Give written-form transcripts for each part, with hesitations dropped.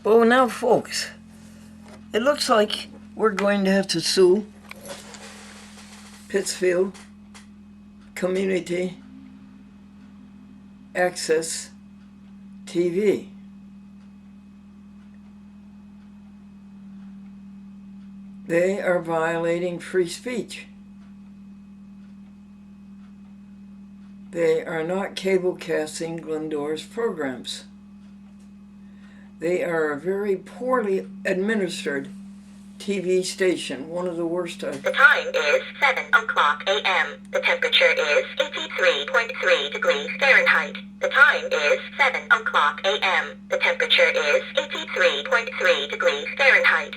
Well, now, folks, it looks like we're going to have to sue Pittsfield Community Access TV. They are violating free speech. They are not cablecasting Glendora's programs. They are a very poorly administered TV station, one of the worst I've... The time is 7 o'clock a.m. The temperature is 83.3 degrees Fahrenheit. The time is 7 o'clock a.m. The temperature is 83.3 degrees Fahrenheit.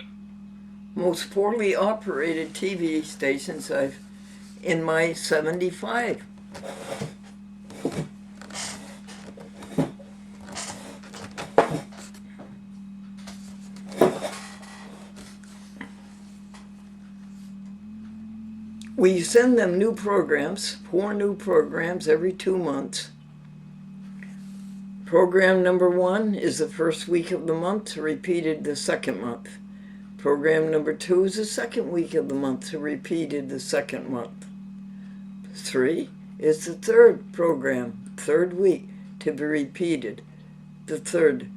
Most poorly operated TV stations I've in my 75. We send them new programs, 4 new programs every 2 months. Program number 1 is the first week of the month, repeated the second month. Program number 2 is the second week of the month, repeated the second month. 3 is the third program, third week, to be repeated the third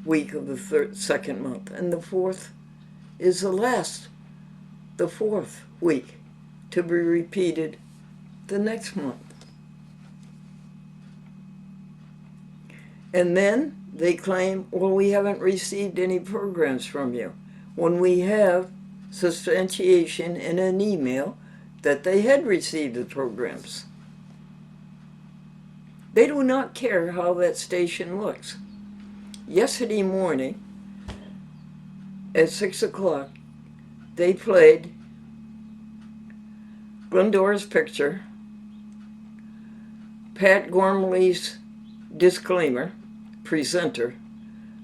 week of the second month. And the 4th is the 4th week, to be repeated the next month. And then they claim, well, we haven't received any programs from you, when we have substantiation in an email that they had received the programs. They do not care how that station looks. Yesterday morning at 6 o'clock, they played Glendora's picture, Pat Gormley's disclaimer, presenter,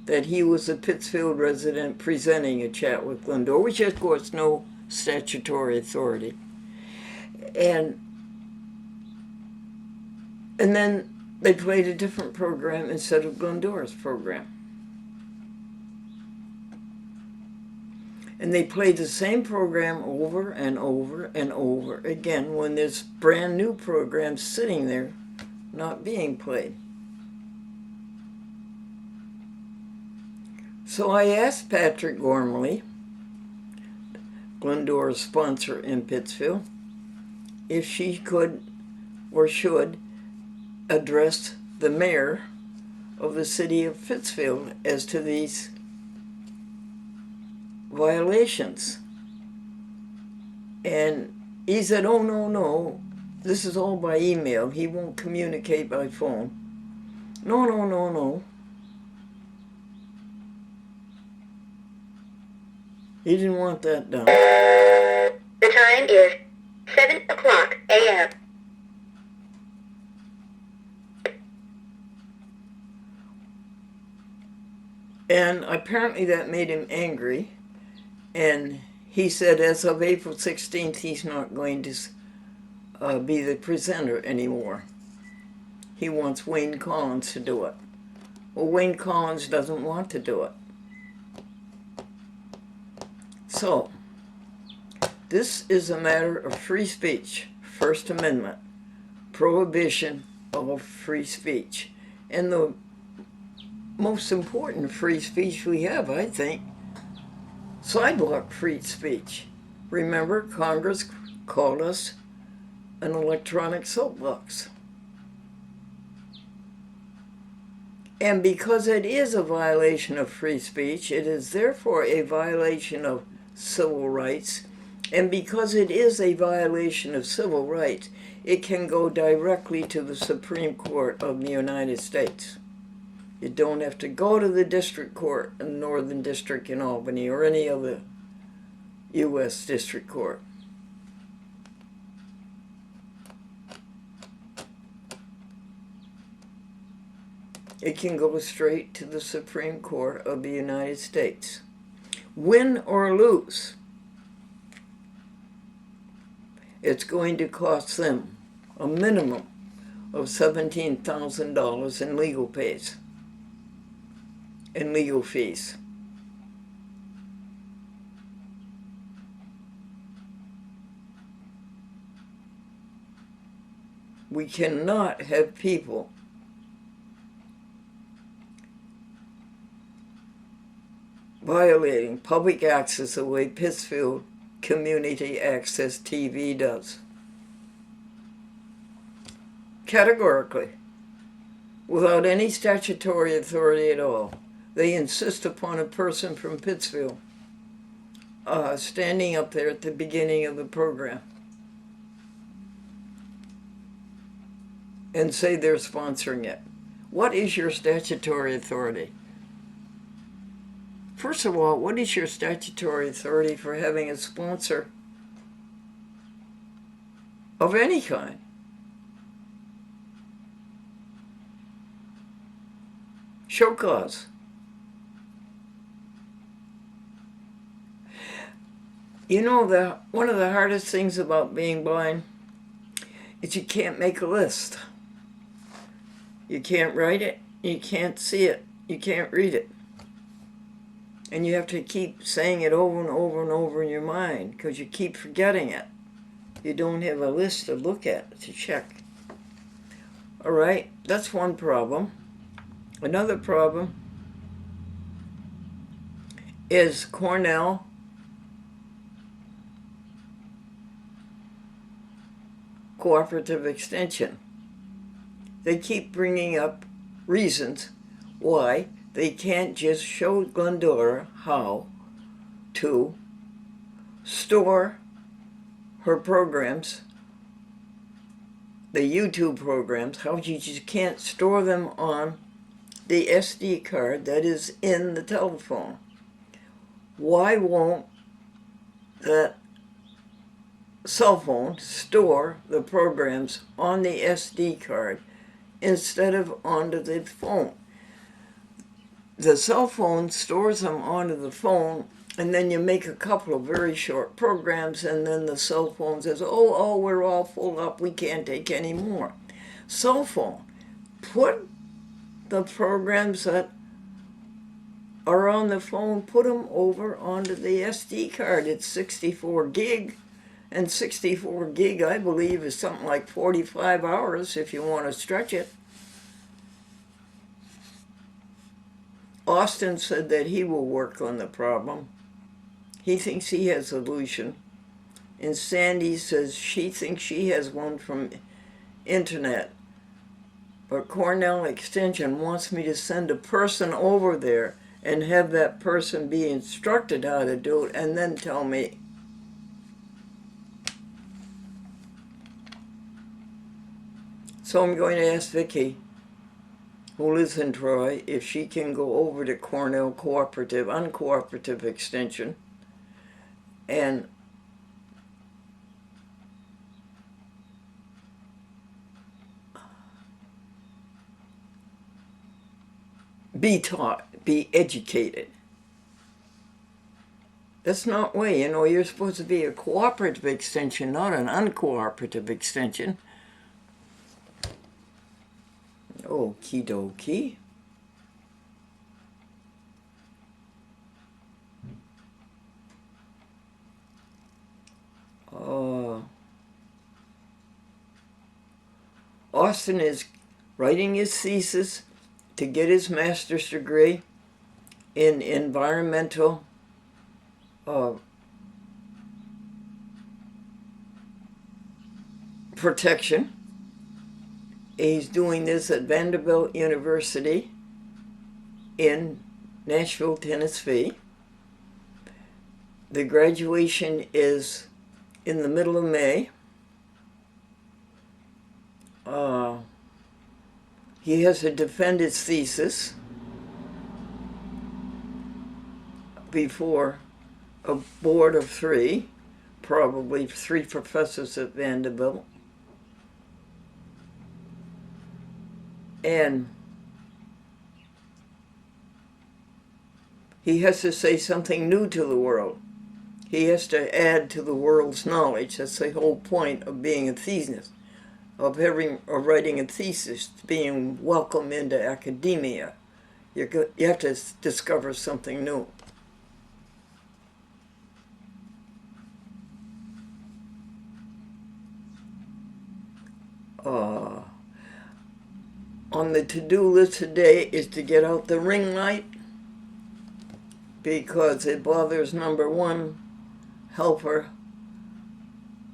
that he was a Pittsfield resident presenting a chat with Glendora, which of course no statutory authority. And then they played a different program instead of Glendora's program. And they played the same program over and over and over again when there's brand new programs sitting there not being played. So I asked Patrick Gormley, Glendora's sponsor in Pittsfield, if she could or should address the mayor of the city of Pittsfield as to these violations. And he said, oh, no, this is all by email. He won't communicate by phone. No. He didn't want that done. The time is 7 o'clock a.m. And apparently that made him angry. And he said as of April 16th, he's not going to be the presenter anymore. He wants Wayne Collins to do it. Well, Wayne Collins doesn't want to do it. So, this is a matter of free speech, First Amendment, prohibition of free speech. And the most important free speech we have, I think, sidewalk free speech. Remember, Congress called us an electronic soapbox. And because it is a violation of free speech, it is therefore a violation of civil rights. And because it is a violation of civil rights, it can go directly to the Supreme Court of the United States. You don't have to go to the district court in the Northern District in Albany or any other U.S. district court. It can go straight to the Supreme Court of the United States. Win or lose, it's going to cost them a minimum of $17,000 in legal fees. We cannot have people violating public access the way Pittsfield Community Access TV does. Categorically, without any statutory authority at all. They insist upon a person from Pittsfield standing up there at the beginning of the program and say they're sponsoring it. What is your statutory authority? First of all, what is your statutory authority for having a sponsor of any kind? Show cause. You know, one of the hardest things about being blind is you can't make a list. You can't write it, you can't see it, you can't read it. And you have to keep saying it over and over and over in your mind because you keep forgetting it. You don't have a list to look at, to check. All right, that's one problem. Another problem is Cornell Cooperative Extension. They keep bringing up reasons why they can't just show Glendora how to store her programs, the YouTube programs, how you just can't store them on the SD card that is in the telephone. Why won't that cell phone store the programs on the SD card instead of onto the phone? The cell phone stores them onto the phone, and then you make a couple of very short programs, and then the cell phone says, oh, we're all full up, we can't take any more. Cell phone, put the programs that are on the phone, put them over onto the SD card. It's 64 gig, and 64 gig, I believe, is something like 45 hours if you want to stretch it. Austin said that he will work on the problem. He thinks he has a solution. And Sandy says she thinks she has one from internet. But Cornell Extension wants me to send a person over there and have that person be instructed how to do it and then tell me. So I'm going to ask Vicki, who lives in Troy, if she can go over to Cornell Uncooperative Extension and be taught, be educated. That's not way, you're supposed to be a cooperative extension, not an uncooperative extension. Okie dokie. Austin is writing his thesis to get his master's degree in environmental protection. He's doing this at Vanderbilt University in Nashville, Tennessee. The graduation is in the middle of May. He has to defend his thesis before a board of three, probably 3 professors at Vanderbilt. And he has to say something new to the world. He has to add to the world's knowledge. That's the whole point of being a thesis, of writing a thesis, being welcome into academia. You have to discover something new. On the to-do list today is to get out the ring light because it bothers number one helper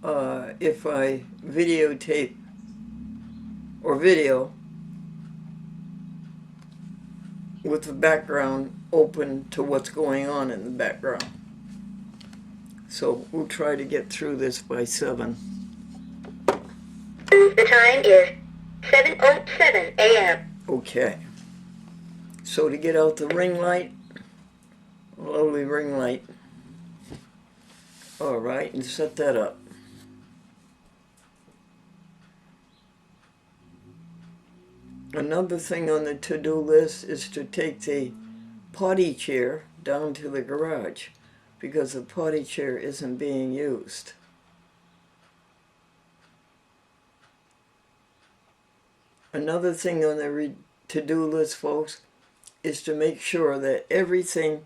if I videotape or video with the background open to what's going on in the background. So we'll try to get through this by 7. The time is 7:07 a.m. Okay. So to get out the ring light, lovely ring light. All right, and set that up. Another thing on the to-do list is to take the potty chair down to the garage because the potty chair isn't being used. Another thing on the to-do list, folks, is to make sure that everything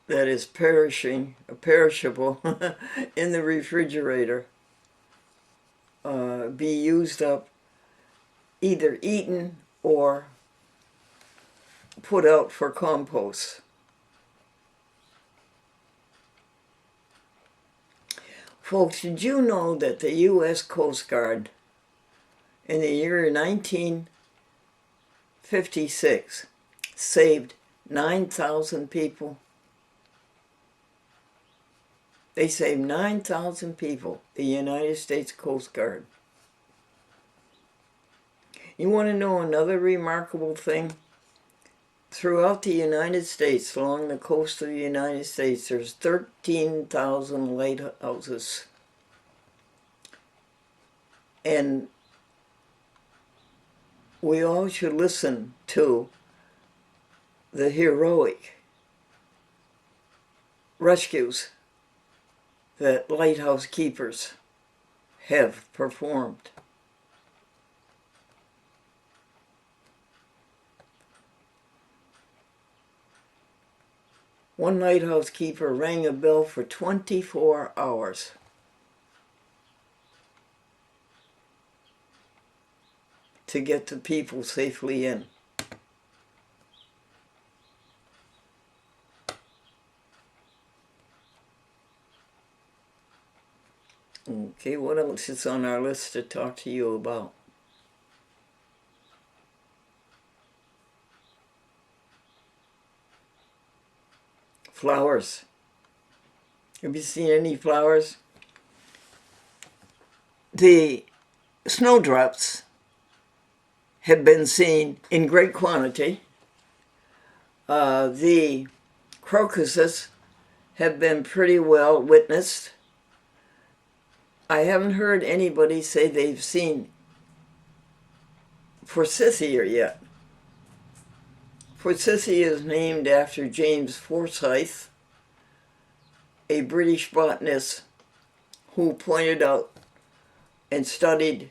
that is perishable in the refrigerator be used up, either eaten or put out for compost. Folks, did you know that the U.S. Coast Guard in the year 1956 saved 9,000 people? They saved 9,000 people, the United States Coast Guard. You want to know another remarkable thing? Throughout the United States, along the coast of the United States, there's 13,000 lighthouses. And we all should listen to the heroic rescues that lighthouse keepers have performed. One lighthouse keeper rang a bell for 24 hours. To get the people safely in. Okay, what else is on our list to talk to you about? Flowers. Have you seen any flowers? The snowdrops have been seen in great quantity. The crocuses have been pretty well witnessed. I haven't heard anybody say they've seen forsythia yet. Forsythia is named after James Forsyth, a British botanist who pointed out and studied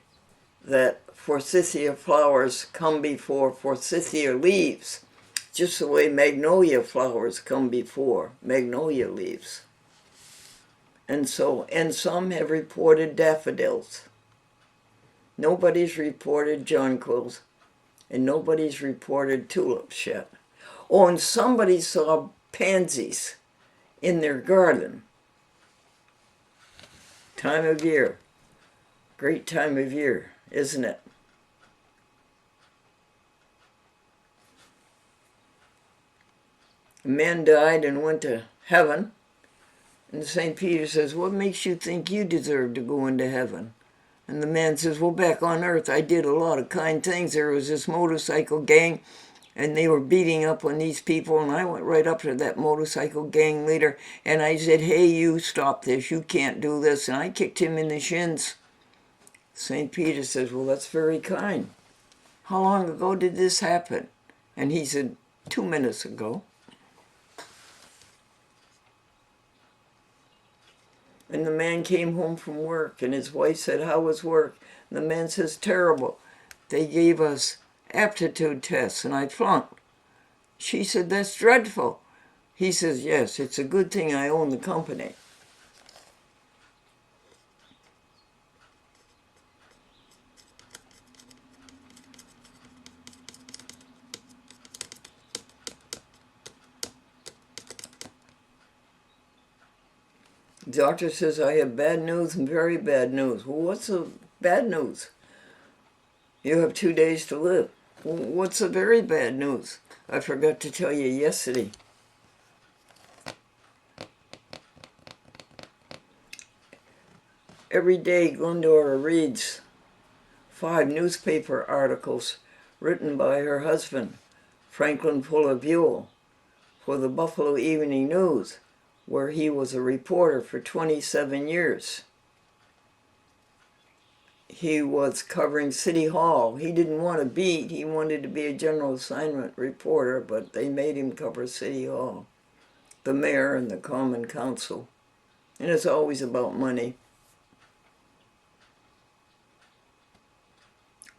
that forsythia flowers come before forsythia leaves, just the way magnolia flowers come before magnolia leaves. And some have reported daffodils. Nobody's reported jonquils, and nobody's reported tulips yet. Oh, and somebody saw pansies in their garden. Time of year. Great time of year, isn't it? A man died and went to heaven. And St. Peter says, what makes you think you deserve to go into heaven? And the man says, well, back on earth, I did a lot of kind things. There was this motorcycle gang, and they were beating up on these people, and I went right up to that motorcycle gang leader, and I said, hey, you stop this. You can't do this. And I kicked him in the shins. St. Peter says, well, that's very kind. How long ago did this happen? And he said, 2 minutes ago. And the man came home from work, and his wife said, how was work? And the man says, terrible. They gave us aptitude tests, and I flunked. She said, that's dreadful. He says, yes, it's a good thing I own the company. The doctor says I have bad news and very bad news. Well, what's the bad news? You have 2 days to live. Well, what's the very bad news? I forgot to tell you yesterday. Every day Glendora reads 5 newspaper articles written by her husband, Franklin Fuller Buell, for the Buffalo Evening News, where he was a reporter for 27 years. He was covering City Hall. He didn't want to beat, he wanted to be a general assignment reporter, but they made him cover City Hall, the mayor and the common council. And it's always about money.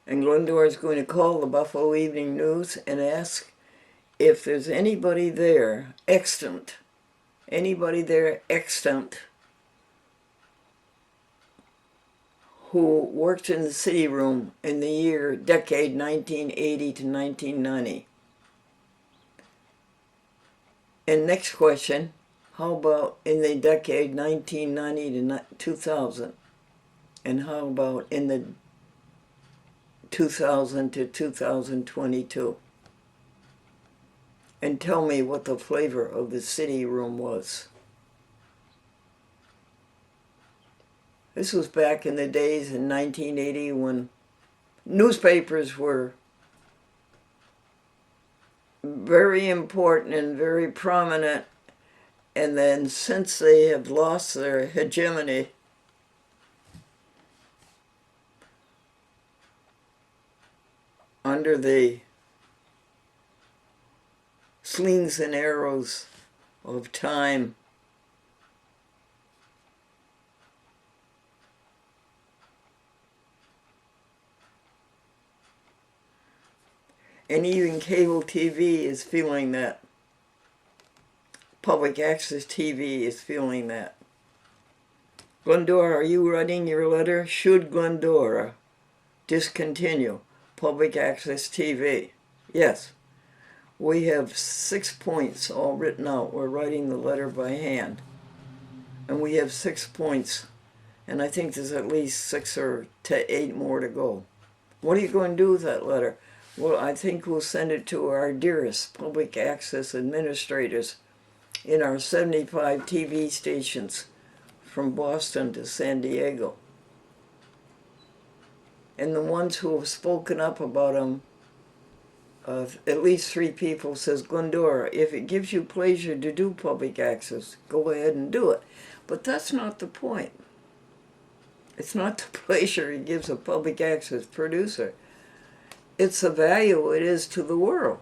And Glendora is going to call the Buffalo Evening News and ask if there's anybody there extant, who worked in the city room in the decade 1980 to 1990. And next question, how about in the decade 1990 to 2000? And how about in the 2000 to 2022? And tell me what the flavor of the city room was. This was back in the days in 1980 when newspapers were very important and very prominent, and then since they have lost their hegemony, under the slings and arrows of time, and even cable TV is feeling that. Public access TV is feeling that. Glendora, are you writing your letter? Should Glendora discontinue public access TV? Yes. We have 6 points all written out. We're writing the letter by hand. And we have 6 points. And I think there's at least 6 or 8 more to go. What are you going to do with that letter? Well, I think we'll send it to our dearest public access administrators in our 75 TV stations from Boston to San Diego. And the ones who have spoken up about them, at least 3 people says, Glendora, if it gives you pleasure to do public access, go ahead and do it. But that's not the point. It's not the pleasure it gives a public access producer. It's the value it is to the world.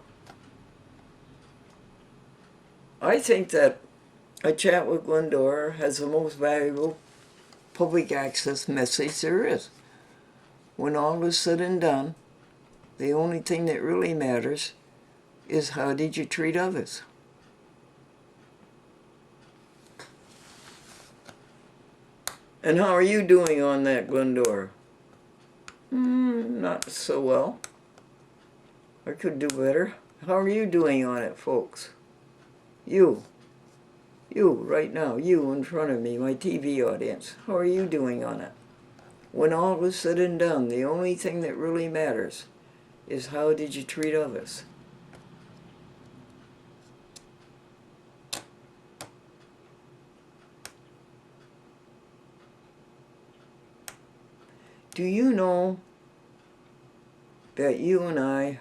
I think that A Chat with Glendora has the most valuable public access message there is. When all is said and done, the only thing that really matters is how did you treat others. And how are you doing on that, Glendora? Not so well. I could do better. How are you doing on it, folks? You right now, you in front of me, my TV audience. How are you doing on it? When all is said and done, the only thing that really matters is how did you treat others. Do you know that you and I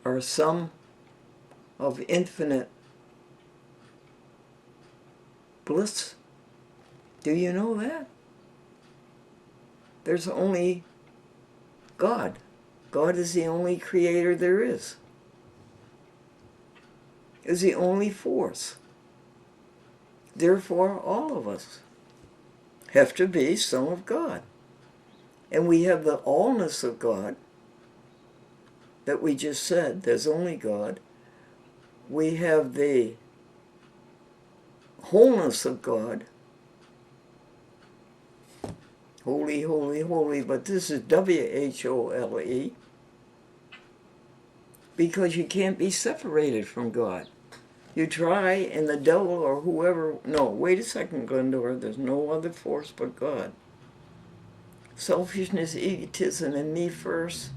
are some of infinite bliss? Do you know that? There's only God. God is the only creator there is the only force. Therefore, all of us have to be some of God. And we have the allness of God that we just said, there's only God. We have the wholeness of God. Holy, holy, holy, but this is W-H-O-L-E, because you can't be separated from God. You try, and the devil or whoever, no, wait a second, Glendora, there's no other force but God. Selfishness, egotism, and me first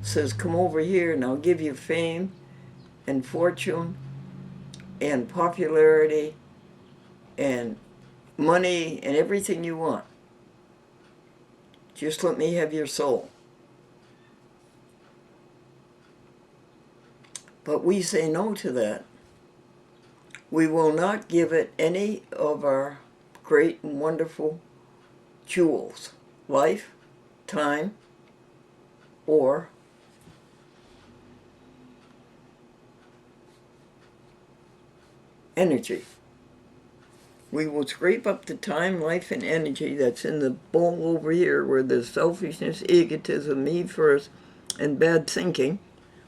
says, come over here and I'll give you fame and fortune and popularity and money and everything you want. Just let me have your soul. But we say no to that. We will not give it any of our great and wonderful jewels, life, time, or energy. We will scrape up the time, life, and energy that's in the bowl over here where there's selfishness, egotism, me first, and bad thinking.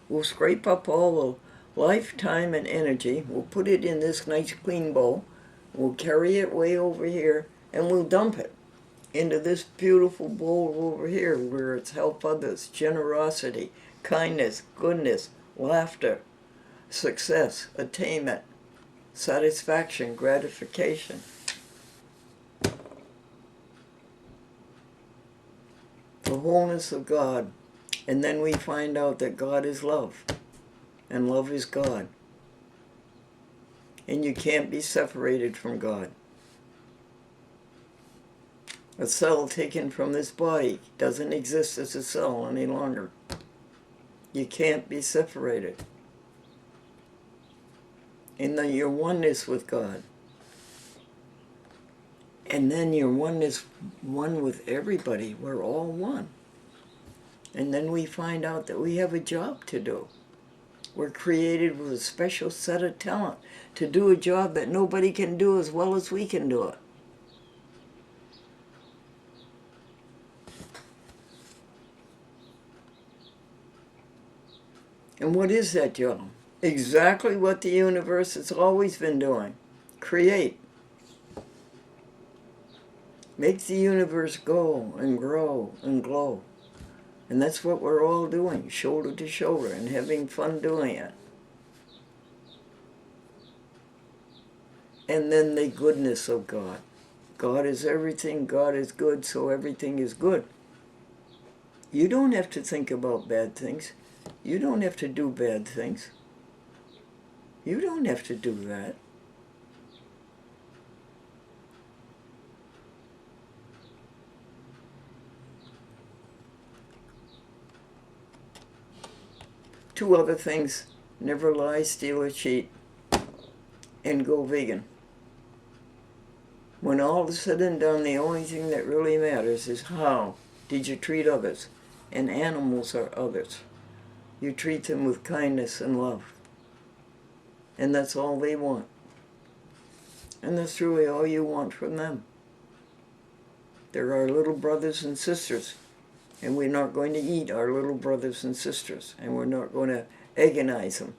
We'll scrape up all the life, time, and energy. We'll put it in this nice clean bowl. We'll carry it way over here, and we'll dump it into this beautiful bowl over here where it's help others, generosity, kindness, goodness, laughter, success, attainment, satisfaction, gratification. The wholeness of God. And then we find out that God is love, and love is God. And you can't be separated from God. A cell taken from this body doesn't exist as a cell any longer. You can't be separated. And then your oneness with God. And then your oneness one with everybody. We're all one. And then we find out that we have a job to do. We're created with a special set of talent to do a job that nobody can do as well as we can do it. And what is that job? Exactly what the universe has always been doing. Create. Make the universe go and grow and glow. And that's what we're all doing, shoulder to shoulder, and having fun doing it. And then the goodness of God. God is everything, God is good, so everything is good. You don't have to think about bad things. You don't have to do bad things. You don't have to do that. Two other things: never lie, steal, or cheat, and go vegan. When all is said and done, the only thing that really matters is how did you treat others, and animals are others. You treat them with kindness and love, and that's all they want. And that's really all you want from them. They're our little brothers and sisters. And we're not going to eat our little brothers and sisters. And we're not going to agonize them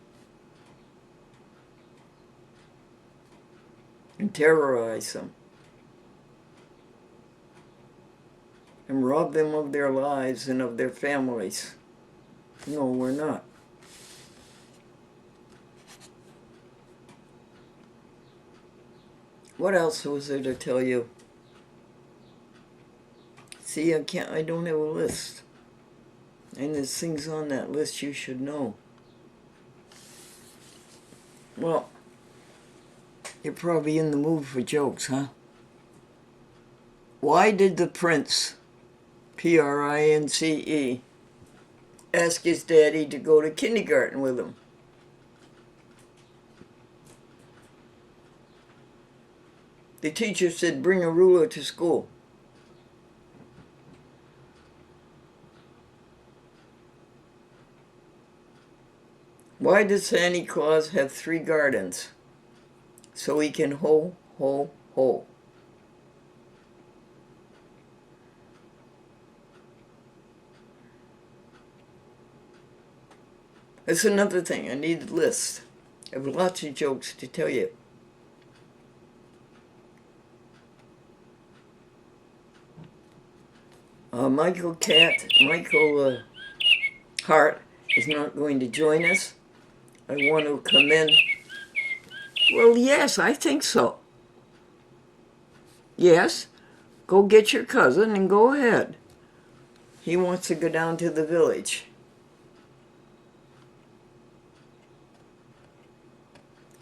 and terrorize them and rob them of their lives and of their families. No, we're not. What else was there to tell you? See, I don't have a list. And there's things on that list you should know. Well, you're probably in the mood for jokes, huh? Why did the prince, Prince, ask his daddy to go to kindergarten with him? The teacher said, bring a ruler to school. Why does Santa Claus have 3 gardens? So he can ho, ho, ho. That's another thing. I need a list. I have lots of jokes to tell you. Michael Hart is not going to join us. I want to commend Well, yes, I think so. Yes, go get your cousin and go ahead. He wants to go down to the village.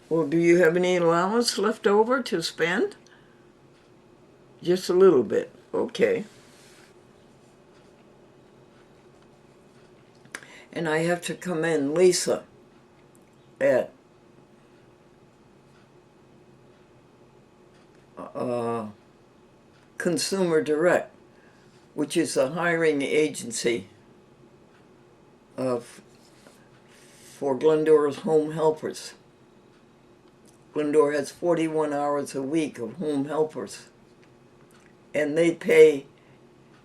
Well, do you have any allowance left over to spend? Just a little bit. Okay. And I have to commend Lisa at Consumer Direct, which is a hiring agency for Glendora's home helpers. Glendora has 41 hours a week of home helpers, and they pay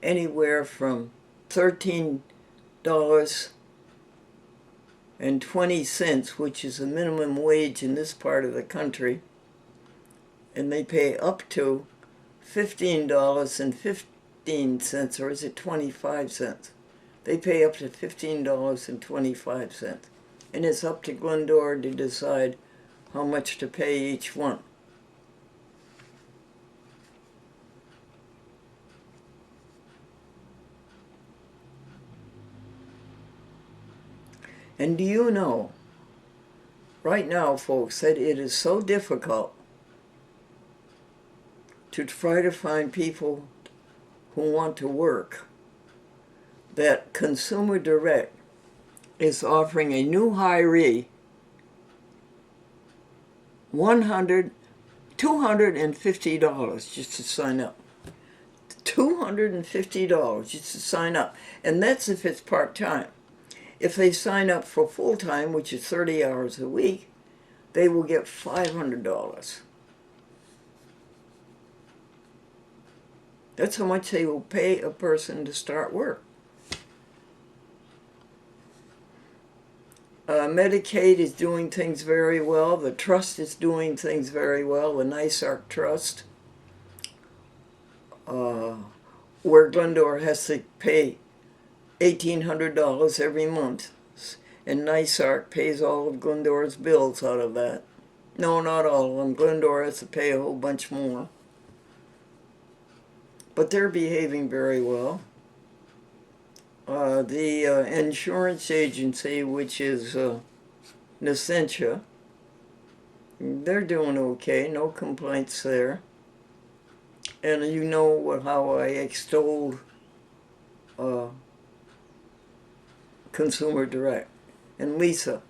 anywhere from $13.20, which is the minimum wage in this part of the country, and they pay up to $15.15, or is it 25 cents? They pay up to $15.25, and it's up to Glendora to decide how much to pay each one. And do you know, right now, folks, that it is so difficult to try to find people who want to work, that Consumer Direct is offering a new hiree $250 just to sign up. $250 just to sign up. And that's if it's part-time. If they sign up for full-time, which is 30 hours a week, they will get $500. That's how much they will pay a person to start work. Medicaid is doing things very well. The trust is doing things very well. The NYSARC Trust, where Glendora has to pay $1,800 every month, and NYSARC pays all of Glendora's bills out of that. No, not all of them. Glendora has to pay a whole bunch more. But they're behaving very well. The insurance agency, which is Nescentia, they're doing okay, no complaints there. And you know how I extolled Consumer Direct. And Lisa.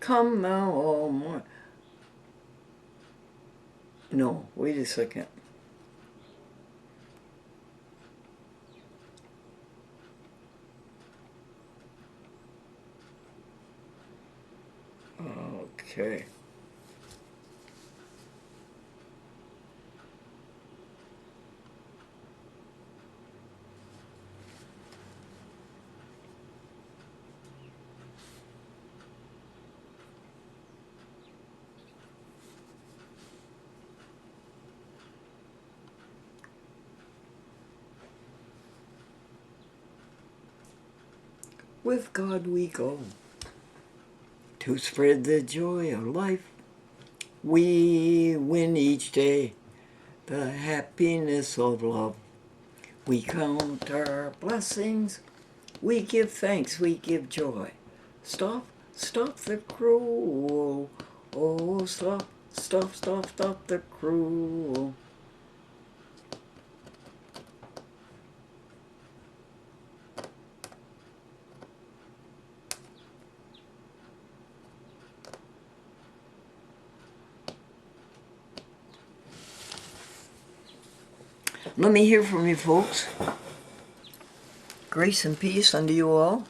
Come now, all more. No, wait a second. Okay. With God we go, to spread the joy of life. We win each day the happiness of love. We count our blessings, we give thanks, we give joy. Stop the cruel. Oh, stop the cruel. Let me hear from you, folks. Grace and peace unto you all.